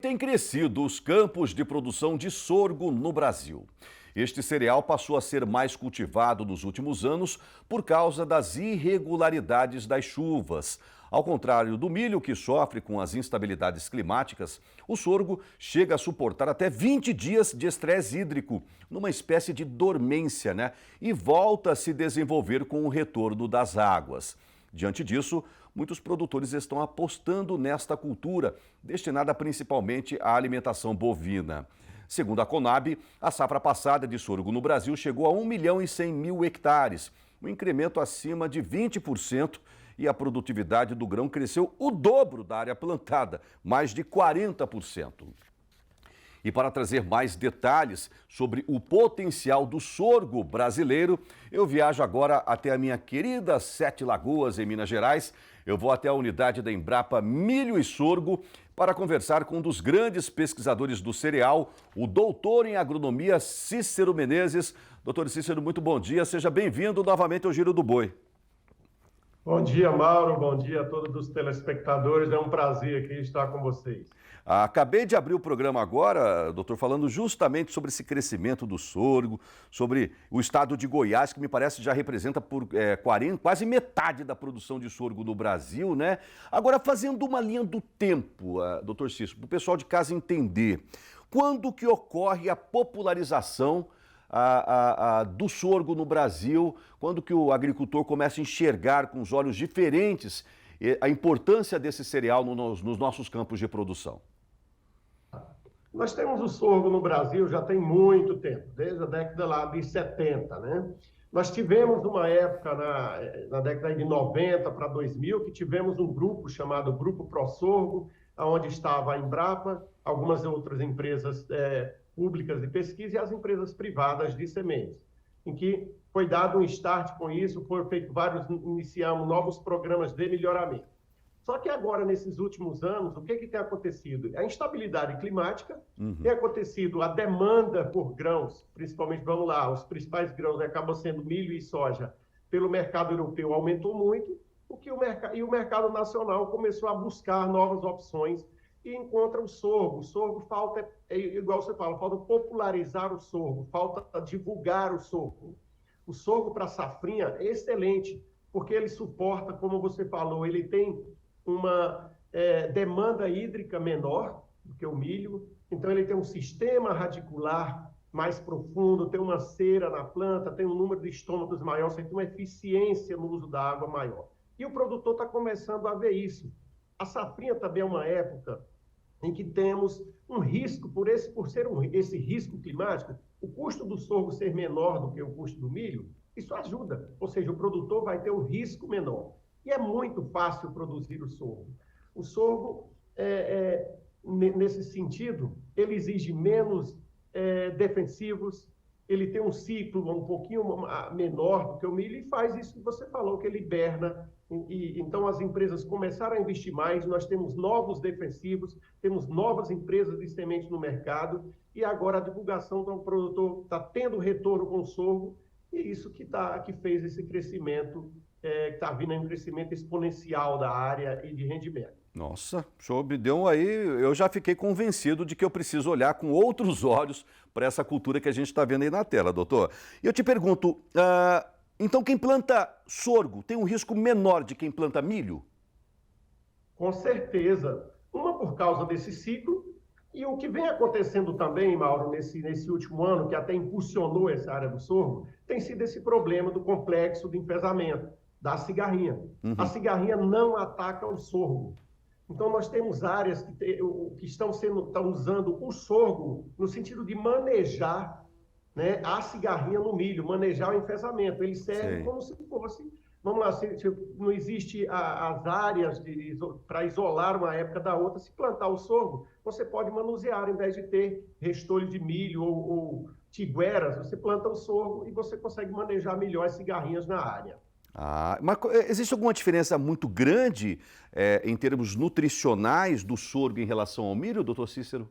têm crescido os campos de produção de sorgo no Brasil. Este cereal passou a ser mais cultivado nos últimos anos por causa das irregularidades das chuvas. Ao contrário do milho, que sofre com as instabilidades climáticas, o sorgo chega a suportar até 20 dias de estresse hídrico, numa espécie de dormência, e volta a se desenvolver com o retorno das águas. Diante disso, muitos produtores estão apostando nesta cultura, destinada principalmente à alimentação bovina. Segundo a Conab, a safra passada de sorgo no Brasil chegou a 1.100.000 hectares, um incremento acima de 20%, e a produtividade do grão cresceu o dobro da área plantada, mais de 40%. E para trazer mais detalhes sobre o potencial do sorgo brasileiro, eu viajo agora até a minha querida Sete Lagoas, em Minas Gerais. Eu vou até a unidade da Embrapa Milho e Sorgo para conversar com um dos grandes pesquisadores do cereal, o doutor em agronomia Cícero Menezes. Doutor Cícero, muito bom dia. Seja bem-vindo novamente ao Giro do Boi. Bom dia, Mauro. Bom dia a todos os telespectadores. É um prazer aqui estar com vocês. Acabei de abrir o programa agora, doutor, falando justamente sobre esse crescimento do sorgo, sobre o estado de Goiás, que me parece já representa por quase metade da produção de sorgo no Brasil, Agora, fazendo uma linha do tempo, doutor Cícero, para o pessoal de casa entender, quando que ocorre a popularização do sorgo no Brasil, quando que o agricultor começa a enxergar com os olhos diferentes a importância desse cereal nos nossos campos de produção? Nós temos o sorgo no Brasil já tem muito tempo, desde a década lá de 70, Nós tivemos uma época na década de 90 para 2000 que tivemos um grupo chamado Grupo ProSorgo, onde estava a Embrapa, algumas outras empresas públicas de pesquisa e as empresas privadas de sementes, em que foi dado um start com isso, foram feitos iniciamos novos programas de melhoramento. Só que agora, nesses últimos anos, o que tem acontecido? A instabilidade climática, tem acontecido a demanda por grãos, principalmente, vamos lá, os principais grãos acabam sendo milho e soja, pelo mercado europeu aumentou muito, e o mercado nacional começou a buscar novas opções e encontra o sorgo. O sorgo falta, igual você fala, falta popularizar o sorgo, falta divulgar o sorgo. O sorgo para safrinha é excelente, porque ele suporta, como você falou, ele tem uma demanda hídrica menor do que o milho, então ele tem um sistema radicular mais profundo, tem uma cera na planta, tem um número de estômagos maior, você tem uma eficiência no uso da água maior. E o produtor está começando a ver isso. A safrinha também é uma época em que temos um risco, por ser esse risco climático, o custo do sorgo ser menor do que o custo do milho, isso ajuda, ou seja, o produtor vai ter um risco menor. E é muito fácil produzir o sorgo. O sorgo, nesse sentido, ele exige menos defensivos, ele tem um ciclo um pouquinho menor do que o milho e faz isso que você falou, que ele hiberna. Então, as empresas começaram a investir mais, nós temos novos defensivos, temos novas empresas de sementes no mercado e agora a divulgação do produtor está tendo retorno com o sorgo e isso que fez esse crescimento, que está vindo um crescimento exponencial da área e de rendimento. Nossa, show, me deu aí, eu já fiquei convencido de que eu preciso olhar com outros olhos para essa cultura que a gente está vendo aí na tela, doutor. E eu te pergunto, então quem planta sorgo tem um risco menor de quem planta milho? Com certeza. Uma por causa desse ciclo e o que vem acontecendo também, Mauro, nesse último ano, que até impulsionou essa área do sorgo, tem sido esse problema do complexo de enfesamento, da cigarrinha. A cigarrinha não ataca o sorgo. Então, nós temos áreas que estão usando o sorgo no sentido de manejar a cigarrinha no milho, manejar o enfesamento. Ele serve como se fosse, vamos lá, não existe as áreas para isolar uma época da outra. Se plantar o sorgo, você pode manusear, ao invés de ter restolho de milho ou tigueras, você planta o sorgo e você consegue manejar melhor as cigarrinhas na área. Mas existe alguma diferença muito grande em termos nutricionais do sorgo em relação ao milho, doutor Cícero?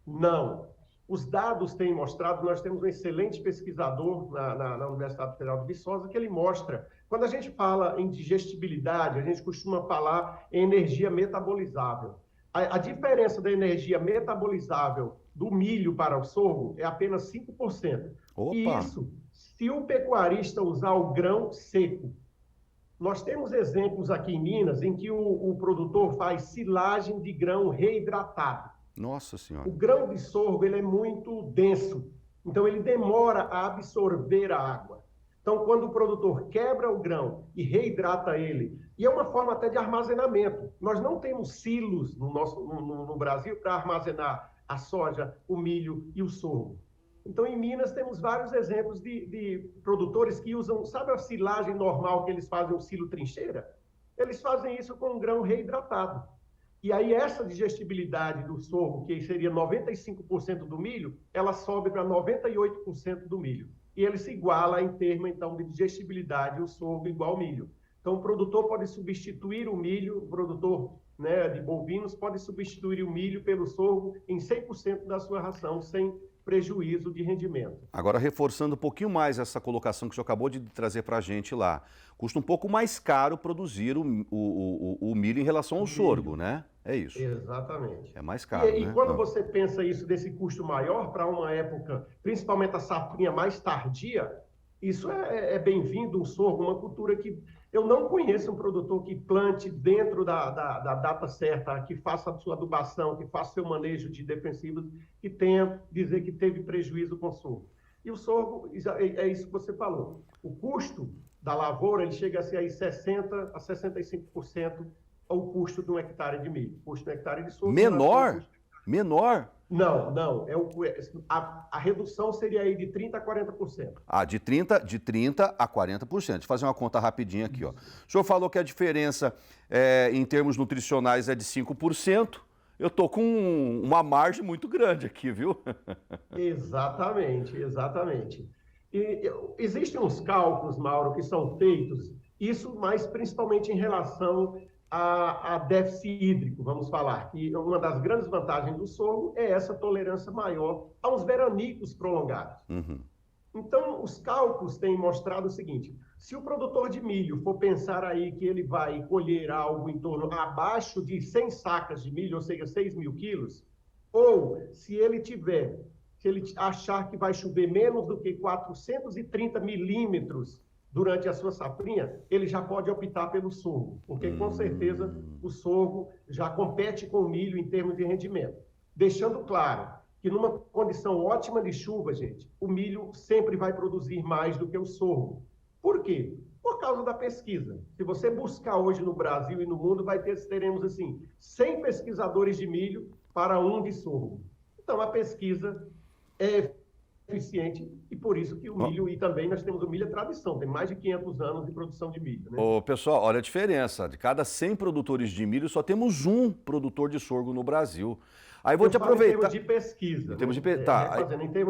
Não. Os dados têm mostrado, nós temos um excelente pesquisador na Universidade Federal de Viçosa, que ele mostra, quando a gente fala em digestibilidade, a gente costuma falar em energia metabolizável. A diferença da energia metabolizável do milho para o sorgo é apenas 5%. E Opa! isso, se o pecuarista usar o grão seco. Nós temos exemplos aqui em Minas em que o produtor faz silagem de grão reidratado. Nossa O Senhora. grão de sorgo ele é muito denso, então ele demora a absorver a água. Então, quando o produtor quebra o grão e reidrata ele, e é uma forma até de armazenamento. Nós não temos silos no Brasil para armazenar a soja, o milho e o sorgo. Então, em Minas, temos vários exemplos de produtores que usam, sabe a silagem normal que eles fazem, o silo trincheira? Eles fazem isso com um grão reidratado. E aí essa digestibilidade do sorgo, que seria 95% do milho, ela sobe para 98% do milho. E ele se iguala em termos, então, de digestibilidade, o sorgo igual ao milho. Então, o produtor pode substituir o milho, o produtor, né, de bovinos pode substituir o milho pelo sorgo em 100% da sua ração, sem prejuízo de rendimento. Agora, reforçando um pouquinho mais essa colocação que o senhor acabou de trazer para a gente lá. Custa um pouco mais caro produzir o milho em relação ao sorgo, né? É isso. Exatamente. É mais caro, E né? quando você pensa isso desse custo maior para uma época, principalmente a safrinha mais tardia, isso é bem-vindo, um sorgo, uma cultura que eu não conheço um produtor que plante dentro da data certa, que faça a sua adubação, que faça seu manejo de defensivos, que tenha dizer que teve prejuízo com o sorgo. E o sorgo, é isso que você falou. O custo da lavoura, ele chega a ser aí 60% a 65% ao custo de um hectare de milho. O custo de um hectare de sorgo... Menor? Menor? Não. A redução seria aí de 30% a 40%. Ah, de 30% a 40%. Deixa eu fazer uma conta rapidinha aqui, ó. O senhor falou que a diferença em termos nutricionais é de 5%. Eu tô com uma margem muito grande aqui, viu? Exatamente. Existem uns cálculos, Mauro, que são feitos, isso mais principalmente em relação a déficit hídrico, vamos falar, que uma das grandes vantagens do sorgo é essa tolerância maior aos veranicos prolongados. Uhum. Então, os cálculos têm mostrado o seguinte: se o produtor de milho for pensar aí que ele vai colher algo em torno abaixo de 100 sacas de milho, ou seja, 6 mil quilos, ou se ele achar que vai chover menos do que 430 milímetros durante a sua safrinha, ele já pode optar pelo sorgo, porque com certeza o sorgo já compete com o milho em termos de rendimento. Deixando claro que numa condição ótima de chuva, gente, o milho sempre vai produzir mais do que o sorgo. Por quê? Por causa da pesquisa. Se você buscar hoje no Brasil e no mundo, teremos assim 100 pesquisadores de milho para um de sorgo. Então a pesquisa é eficiente e por isso que o milho, e também nós temos o milho é tradição, tem mais de 500 anos de produção de milho. Né? Ô, pessoal, olha a diferença. De cada 100 produtores de milho, só temos um produtor de sorgo no Brasil. Aí vou te aproveitar. Em termos de pesquisa. Em termos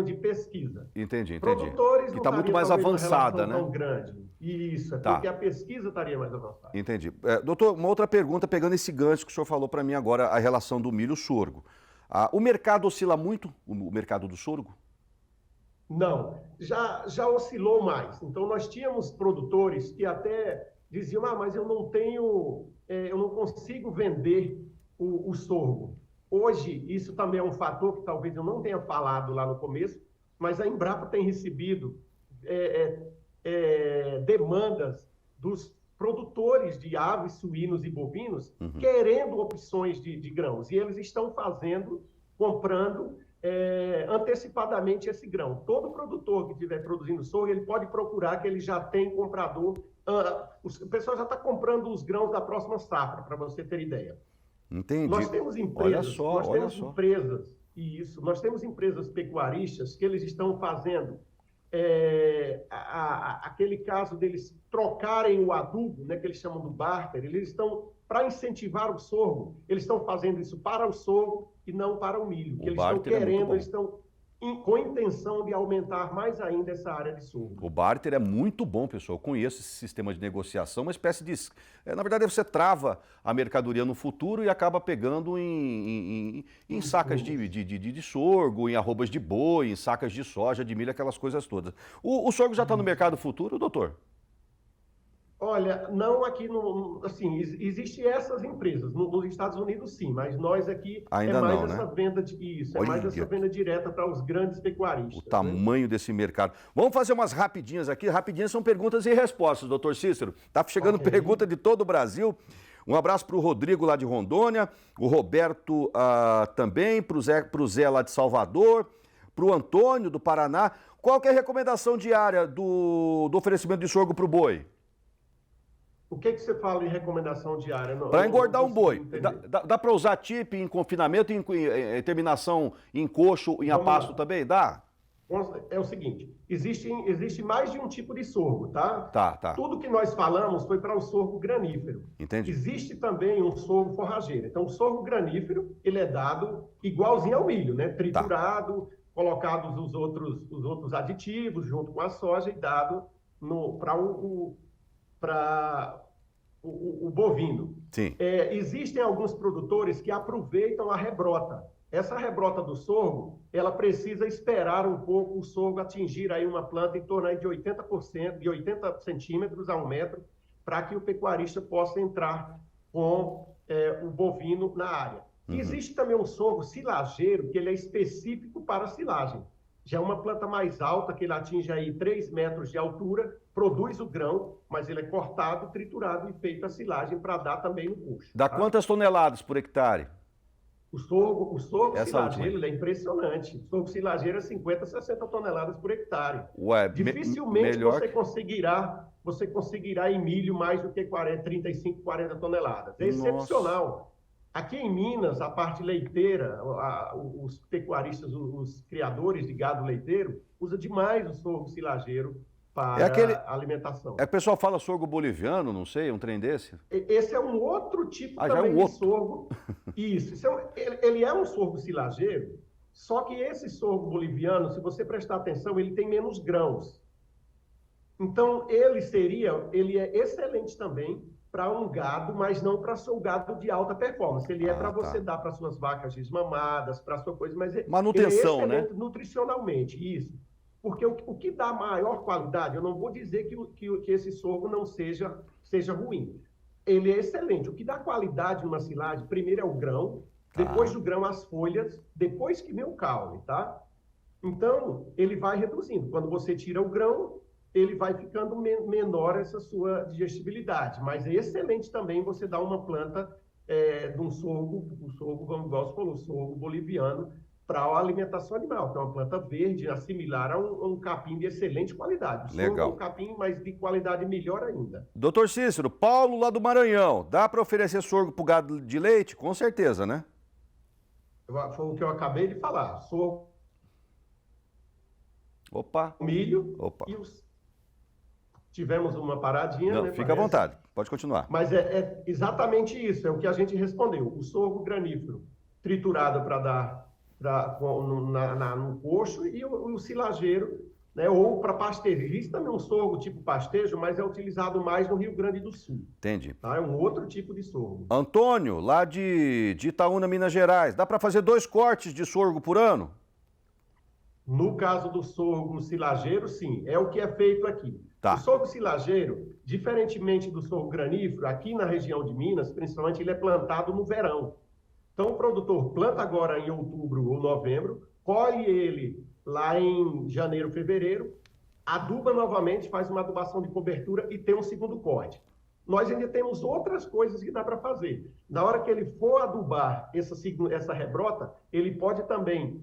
de pesquisa. Entendi. Produtores que está muito mais avançada, né? Tão grande. Isso, porque a pesquisa estaria mais avançada. Entendi. Doutor, uma outra pergunta, pegando esse gancho que o senhor falou para mim agora, a relação do milho e sorgo. O mercado oscila muito, o mercado do sorgo? Não, já oscilou mais. Então, nós tínhamos produtores que até diziam, mas eu não consigo vender o sorgo. Hoje, isso também é um fator que talvez eu não tenha falado lá no começo, mas a Embrapa tem recebido demandas dos produtores de aves, suínos e bovinos, querendo opções de grãos. E eles estão comprando antecipadamente esse grão. Todo produtor que estiver produzindo sorgo, ele pode procurar que ele já tem comprador. O pessoal já está comprando os grãos da próxima safra, para você ter ideia. Entendi. Nós temos empresas, nós temos empresas pecuaristas que eles estão fazendo aquele caso deles trocarem o adubo, né, que eles chamam do barter, eles estão, para incentivar o sorgo, eles estão fazendo isso para o sorgo e não para o milho. Que eles estão querendo, eles estão com intenção de aumentar mais ainda essa área de sorgo. O barter é muito bom, pessoal. Eu conheço esse sistema de negociação, uma espécie de... na verdade, você trava a mercadoria no futuro e acaba pegando em sacas de sorgo, em arrobas de boi, em sacas de soja, de milho, aquelas coisas todas. O sorgo já está no mercado futuro, doutor? Olha, não aqui no, assim, existem essas empresas, nos Estados Unidos sim, mas nós aqui é Ainda mais não, essa né? venda de isso, é mais essa Olha venda direta para os grandes o pecuaristas, né? tamanho desse mercado. Vamos fazer umas rapidinhas aqui. Rapidinhas são perguntas e respostas, doutor Cícero. Tá chegando Ok. pergunta de todo o Brasil. Um abraço para o Rodrigo lá de Rondônia, o Roberto também, para o Zé lá de Salvador, para o Antônio do Paraná. Qual que é a recomendação diária do oferecimento de sorgo para o boi? O que você fala em recomendação diária? Para engordar um consegui boi. entender. Dá para usar tip em confinamento, em terminação em coxo, em Vamos apasto lá. também? Dá? É o seguinte, existe mais de um tipo de sorgo, tá? Tá. Tudo que nós falamos foi para o sorgo granífero. Entendi. Existe também um sorgo forrageiro. Então, o sorgo granífero, ele é dado igualzinho ao milho, né? Triturado, colocados os outros aditivos junto com a soja e dado para o bovino. Sim. Existem alguns produtores que aproveitam a rebrota. Essa rebrota do sorgo, ela precisa esperar um pouco o sorgo atingir aí uma planta em torno aí de 80%, de 80 centímetros a 1 metro, para que o pecuarista possa entrar com o bovino na área. Existe também um sorgo silageiro, que ele é específico para silagem. Já é uma planta mais alta, que ele atinge aí 3 metros de altura, produz o grão, mas ele é cortado, triturado e feito a silagem para dar também no coxo. Dá quantas toneladas por hectare? O sorgo Essa silageiro última. ele é impressionante. O sorgo silageiro é 50, 60 toneladas por hectare. Ué, Dificilmente melhor você conseguirá em milho mais do que 35, 40 toneladas. É Nossa. excepcional. Aqui em Minas, a parte leiteira, os pecuaristas, os criadores de gado leiteiro, usa demais o sorgo silageiro para alimentação. O pessoal fala sorgo boliviano, não sei, um trem desse? Esse é um outro tipo já é também um de outro. sorgo. Isso ele é um sorgo silageiro, só que esse sorgo boliviano, se você prestar atenção, ele tem menos grãos. Então, ele é excelente também para um gado, mas não para seu gado de alta performance. Ele é para você dar para suas vacas desmamadas, para sua coisa, mas manutenção, ele é excelente né? Nutricionalmente, isso. Porque o que dá maior qualidade, eu não vou dizer que esse sorgo não seja ruim. Ele é excelente. O que dá qualidade numa silagem, primeiro é o grão, depois do grão as folhas, depois que vem o caule, tá? Então, ele vai reduzindo. Quando você tira o grão, ele vai ficando menor essa sua digestibilidade. Mas é excelente também você dar uma planta de um sorgo, vamos igual você falou, sorgo boliviano, para a alimentação animal, que é uma planta verde, assimilar a um capim de excelente qualidade. O sorgo é um capim, mas de qualidade melhor ainda. Doutor Cícero, Paulo lá do Maranhão, dá para oferecer sorgo para o gado de leite? Com certeza, né? Foi o que eu acabei de falar. Sorgo, milho e os... Tivemos uma paradinha, não, né? Fica à vontade, pode continuar. Mas é exatamente isso, é o que a gente respondeu. O sorgo granífero triturado para dar no coxo e o silageiro, né? Ou para pastejo. Existe também um sorgo tipo pastejo, mas é utilizado mais no Rio Grande do Sul. Entendi. Tá? É um outro tipo de sorgo. Antônio, lá de Itaúna, Minas Gerais, dá para fazer 2 cortes de sorgo por ano? No caso do sorgo silageiro, sim, é o que é feito aqui. O sorgo silageiro, diferentemente do sorgo granífero, aqui na região de Minas, principalmente, ele é plantado no verão. Então, o produtor planta agora em outubro ou novembro, colhe ele lá em janeiro, fevereiro, aduba novamente, faz uma adubação de cobertura e tem um segundo corte. Nós ainda temos outras coisas que dá para fazer. Na hora que ele for adubar essa rebrota, ele pode também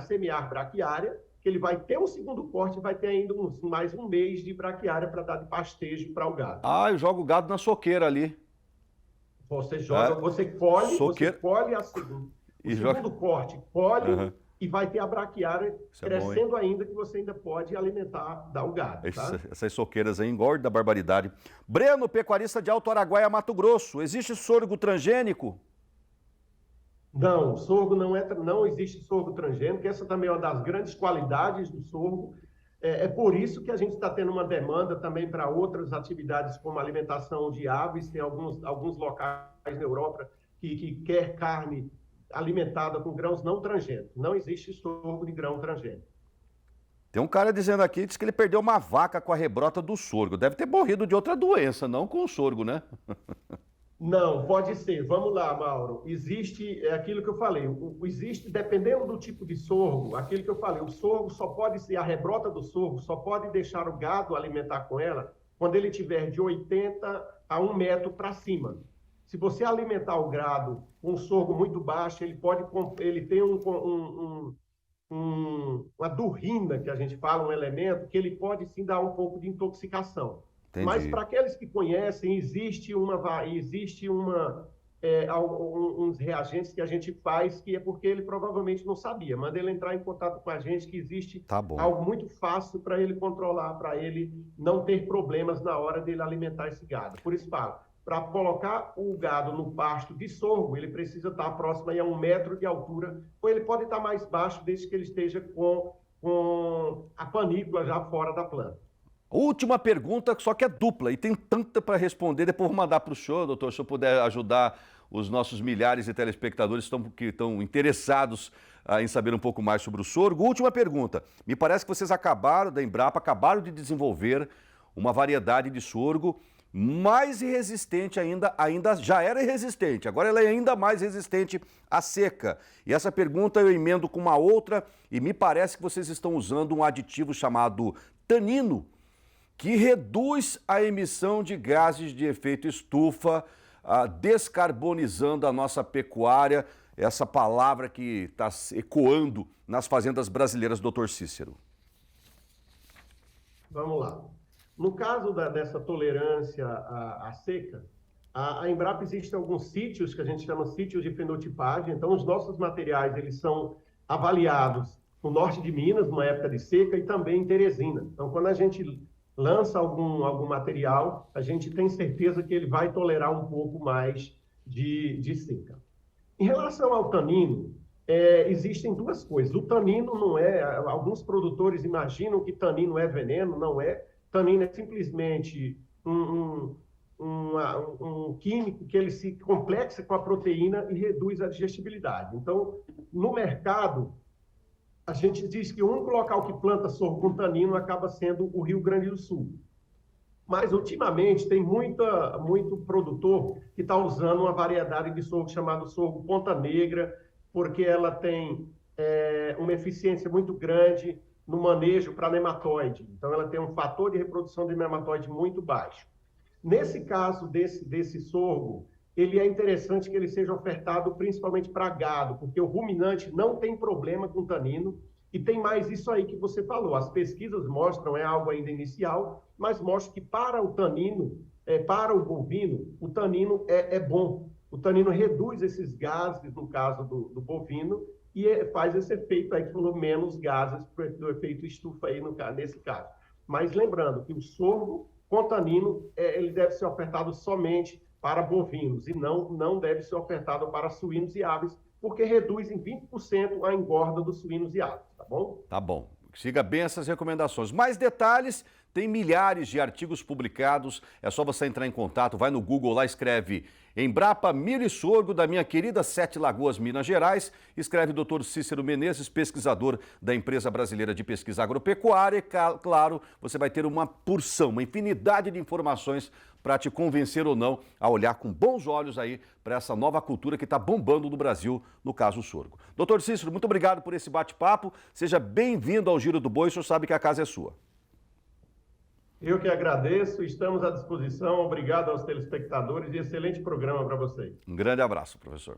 semear braquiária, que ele vai ter um segundo corte e vai ter ainda mais um mês de braquiária para dar de pastejo para o gado. Eu jogo o gado na soqueira ali. Você joga, você colhe o segundo corte, colhe e vai ter a braquiária crescendo ainda, que você ainda pode alimentar, dar o gado. Tá? Essas soqueiras aí engordam da barbaridade. Breno, pecuarista de Alto Araguaia, Mato Grosso, existe sorgo transgênico? Não, não existe sorgo transgênico, essa também é uma das grandes qualidades do sorgo. É por isso que a gente está tendo uma demanda também para outras atividades, como alimentação de aves. Tem alguns locais na Europa que quer carne alimentada com grãos não transgênicos. Não existe sorgo de grão transgênico. Tem um cara dizendo aqui, diz que ele perdeu uma vaca com a rebrota do sorgo. Deve ter morrido de outra doença, não com o sorgo, né? Não, pode ser. Vamos lá, Mauro. Existe, é aquilo que eu falei, existe, dependendo do tipo de sorgo, aquilo que eu falei, o sorgo só pode ser, a rebrota do sorgo só pode deixar o gado alimentar com ela quando ele tiver de 80 a 1 metro para cima. Se você alimentar o gado com um sorgo muito baixo, ele tem uma durrina, que a gente fala, um elemento, que ele pode sim dar um pouco de intoxicação. Entendi. Mas para aqueles que conhecem, uns reagentes que a gente faz, que é porque ele provavelmente não sabia. Manda ele entrar em contato com a gente, que existe algo muito fácil para ele controlar, para ele não ter problemas na hora dele alimentar esse gado. Por isso falo, para colocar o gado no pasto de sorgo, ele precisa estar próximo a 1 metro de altura, ou ele pode estar mais baixo, desde que ele esteja com a panícula já fora da planta. Última pergunta, só que é dupla, e tem tanta para responder, depois vou mandar para o senhor, doutor, se eu puder ajudar os nossos milhares de telespectadores que estão interessados em saber um pouco mais sobre o sorgo. Última pergunta, me parece que vocês da Embrapa, acabaram de desenvolver uma variedade de sorgo mais resistente ainda já era resistente, agora ela é ainda mais resistente à seca. E essa pergunta eu emendo com uma outra, e me parece que vocês estão usando um aditivo chamado tanino, que reduz a emissão de gases de efeito estufa, descarbonizando a nossa pecuária, essa palavra que está ecoando nas fazendas brasileiras, doutor Cícero. Vamos lá. No caso dessa tolerância à seca, a Embrapa existem alguns sítios que a gente chama sítios de fenotipagem. Então, os nossos materiais eles são avaliados no norte de Minas, numa época de seca, e também em Teresina. Então, quando a gente lança algum material, a gente tem certeza que ele vai tolerar um pouco mais de seca. Em relação ao tanino, existem duas coisas. O tanino não é... Alguns produtores imaginam que tanino é veneno, não é. Tanino é simplesmente um químico que ele se complexa com a proteína e reduz a digestibilidade. Então, no mercado, a gente diz que o único local que planta sorgo com tanino acaba sendo o Rio Grande do Sul. Mas, ultimamente, tem muito produtor que está usando uma variedade de sorgo chamado sorgo Ponta Negra, porque ela tem uma eficiência muito grande no manejo para nematóide. Então, ela tem um fator de reprodução de nematóide muito baixo. Nesse caso desse sorgo, ele é interessante que ele seja ofertado principalmente para gado, porque o ruminante não tem problema com tanino, e tem mais isso aí que você falou. As pesquisas mostram, é algo ainda inicial, mas mostram que para o tanino, para o bovino, o tanino é bom. O tanino reduz esses gases, no caso do bovino, e faz esse efeito aí que falou, menos gases do efeito estufa aí nesse caso. Mas lembrando que o sorgo com tanino, ele deve ser ofertado somente para bovinos e não deve ser ofertado para suínos e aves, porque reduz em 20% a engorda dos suínos e aves, tá bom? Tá bom. Siga bem essas recomendações. Mais detalhes, tem milhares de artigos publicados, é só você entrar em contato, vai no Google lá, escreve Embrapa Milho e Sorgo da minha querida Sete Lagoas, Minas Gerais, escreve Dr. Cícero Menezes, pesquisador da Empresa Brasileira de Pesquisa Agropecuária, e claro, você vai ter uma porção, uma infinidade de informações para te convencer ou não a olhar com bons olhos aí para essa nova cultura que está bombando no Brasil, no caso o sorgo. Doutor Cícero, muito obrigado por esse bate-papo, seja bem-vindo ao Giro do Boi, o senhor sabe que a casa é sua. Eu que agradeço, estamos à disposição, obrigado aos telespectadores e excelente programa para vocês. Um grande abraço, professor.